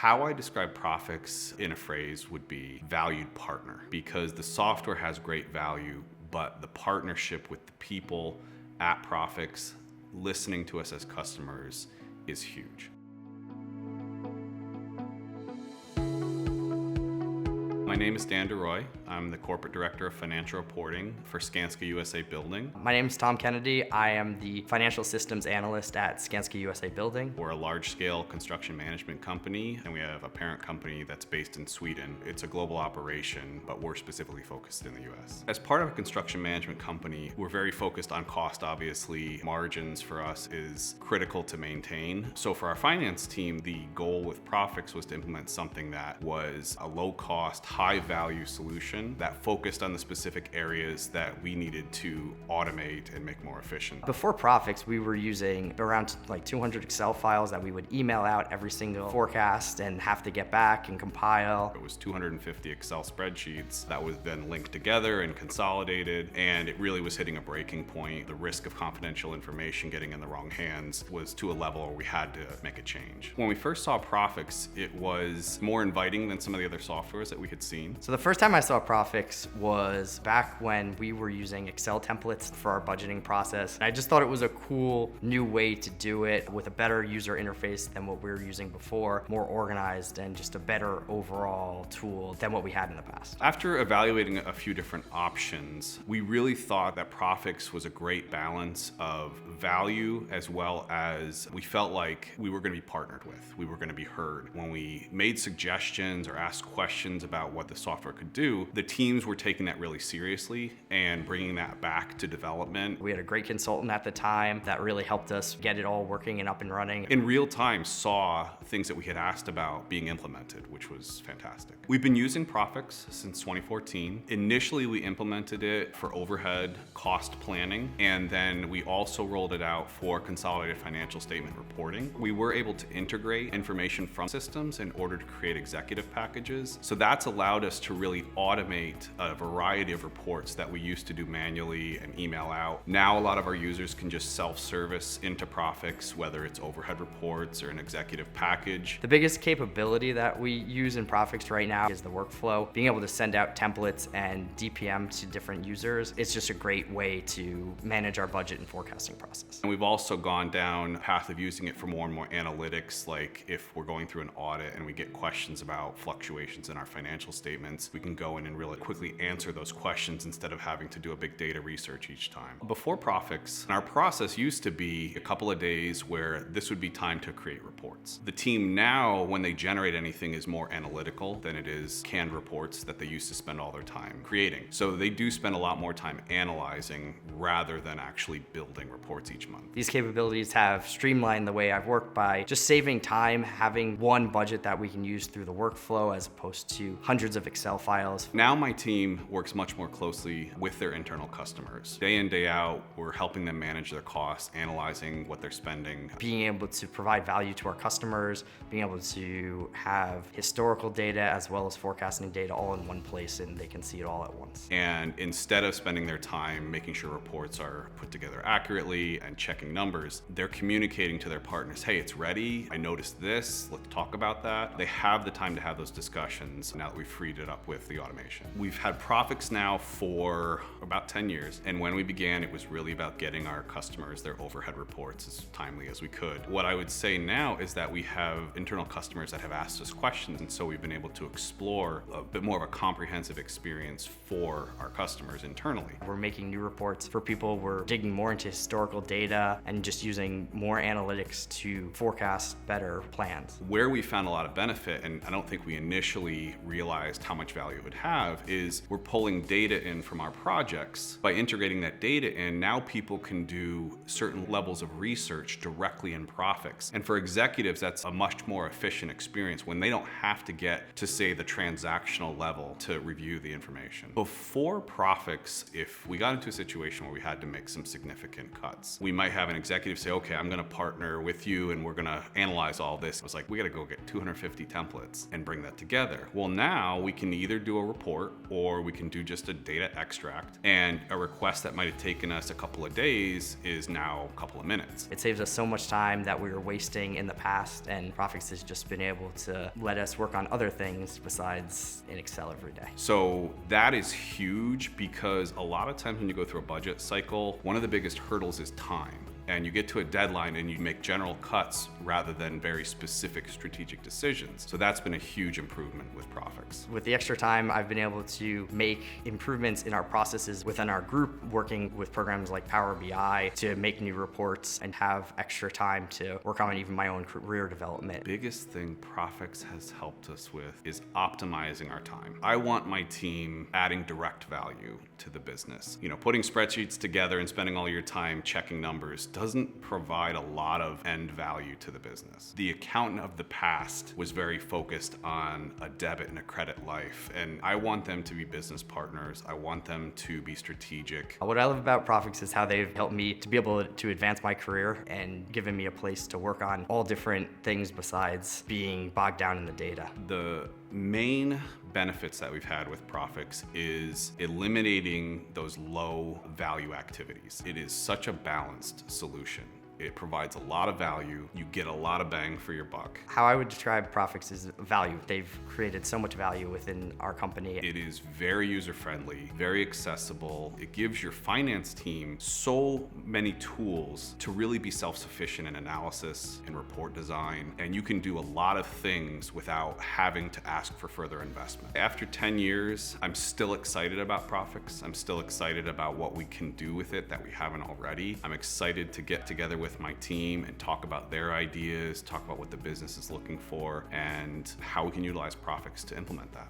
How I describe Prophix in a phrase would be valued partner, because the software has great value, but the partnership with the people at Prophix listening to us as customers is huge. My name is DeRooy. I'm the Corporate Director of Financial Reporting for Skanska USA Building. My name is Tom Kennedy. I am the Financial Systems Analyst at Skanska USA Building. We're a large-scale construction management company, and we have a parent company that's based in Sweden. It's a global operation, but we're specifically focused in the US. As part of a construction management company, we're very focused on cost, obviously. Margins for us is critical to maintain. So for our finance team, the goal with Prophix was to implement something that was a low-cost, high-value solution that focused on the specific areas that we needed to automate and make more efficient. Before Prophix, we were using around 200 Excel files that we would email out every single forecast and have to get back and compile. It was 250 Excel spreadsheets that was then linked together and consolidated, and it really was hitting a breaking point. The risk of confidential information getting in the wrong hands was to a level where we had to make a change. When we first saw Prophix, it was more inviting than some of the other softwares that we had seen. So the first time I saw Prophix was back when we were using Excel templates for our budgeting process. I just thought it was a cool new way to do it with a better user interface than what we were using before, more organized, and just a better overall tool than what we had in the past. After evaluating a few different options, we really thought that Prophix was a great balance of value, as well as we felt like we were going to be partnered with. We were going to be heard. When we made suggestions or asked questions about what the software could do, the teams were taking that really seriously and bringing that back to development. We had a great consultant at the time that really helped us get it all working and up and running. In real time, saw things that we had asked about being implemented, which was fantastic. We've been using Prophix since 2014. Initially, we implemented it for overhead cost planning, and then we also rolled it out for consolidated financial statement reporting. We were able to integrate information from systems in order to create executive packages. So that's allowed us to really automate a variety of reports that we used to do manually and email out. Now a lot of our users can just self-service into Prophix, whether it's overhead reports or an executive package. The biggest capability that we use in Prophix right now is the workflow. Being able to send out templates and DPM to different users, it's just a great way to manage our budget and forecasting process. And we've also gone down a path of using it for more and more analytics, like if we're going through an audit and we get questions about fluctuations in our financial statements, we can go in and really quickly answer those questions instead of having to do a big data research each time. Before Prophix, our process used to be a couple of days where this would be time to create reports. The team now, when they generate anything, is more analytical than it is canned reports that they used to spend all their time creating. So they do spend a lot more time analyzing rather than actually building reports each month. These capabilities have streamlined the way I've worked by just saving time, having one budget that we can use through the workflow as opposed to hundreds of Excel files. Now my team works much more closely with their internal customers. Day in, day out, we're helping them manage their costs, analyzing what they're spending. Being able to provide value to our customers, being able to have historical data as well as forecasting data all in one place, and they can see it all at once. And instead of spending their time making sure reports are put together accurately and checking numbers, they're communicating to their partners, hey, it's ready, I noticed this, let's talk about that. They have the time to have those discussions now that we've freed it up with the automation. We've had Prophix now for about 10 years, and when we began, it was really about getting our customers their overhead reports as timely as we could. What I would say now is that we have internal customers that have asked us questions, and so we've been able to explore a bit more of a comprehensive experience for our customers internally. We're making new reports for people, we're digging more into historical data and just using more analytics to forecast better plans. Where we found a lot of benefit, and I don't think we initially realized how much value it would have, is we're pulling data in from our projects. By integrating that data in, now people can do certain levels of research directly in Prophix. And for executives, that's a much more efficient experience when they don't have to get to, say, the transactional level to review the information. Before Prophix, if we got into a situation where we had to make some significant cuts, we might have an executive say, okay, I'm gonna partner with you and we're gonna analyze all this. It was like, we gotta go get 250 templates and bring that together. Well, now we can either do a report or we can do just a data extract, and a request that might have taken us a couple of days is now a couple of minutes. It saves us so much time that we were wasting in the past, and Prophix has just been able to let us work on other things besides in Excel every day. So that is huge, because a lot of times when you go through a budget cycle, one of the biggest hurdles is time. And you get to a deadline and you make general cuts rather than very specific strategic decisions. So that's been a huge improvement with Prophix. With the extra time, I've been able to make improvements in our processes within our group, working with programs like Power BI to make new reports and have extra time to work on even my own career development. Biggest thing Prophix has helped us with is optimizing our time. I want my team adding direct value to the business. Putting spreadsheets together and spending all your time checking numbers doesn't provide a lot of end value to the business. The accountant of the past was very focused on a debit and a credit life, and I want them to be business partners. I want them to be strategic. What I love about Prophix is how they've helped me to be able to advance my career and given me a place to work on all different things besides being bogged down in the data. The main benefits that we've had with Prophix is eliminating those low value activities. It is such a balanced solution. It provides a lot of value. You get a lot of bang for your buck. How I would describe Prophix is value. They've created so much value within our company. It is very user-friendly, very accessible. It gives your finance team so many tools to really be self-sufficient in analysis and report design, and you can do a lot of things without having to ask for further investment. After 10 years, I'm still excited about Prophix. I'm still excited about what we can do with it that we haven't already. I'm excited to get together with my team and talk about their ideas, talk about what the business is looking for, and how we can utilize Prophix to implement that.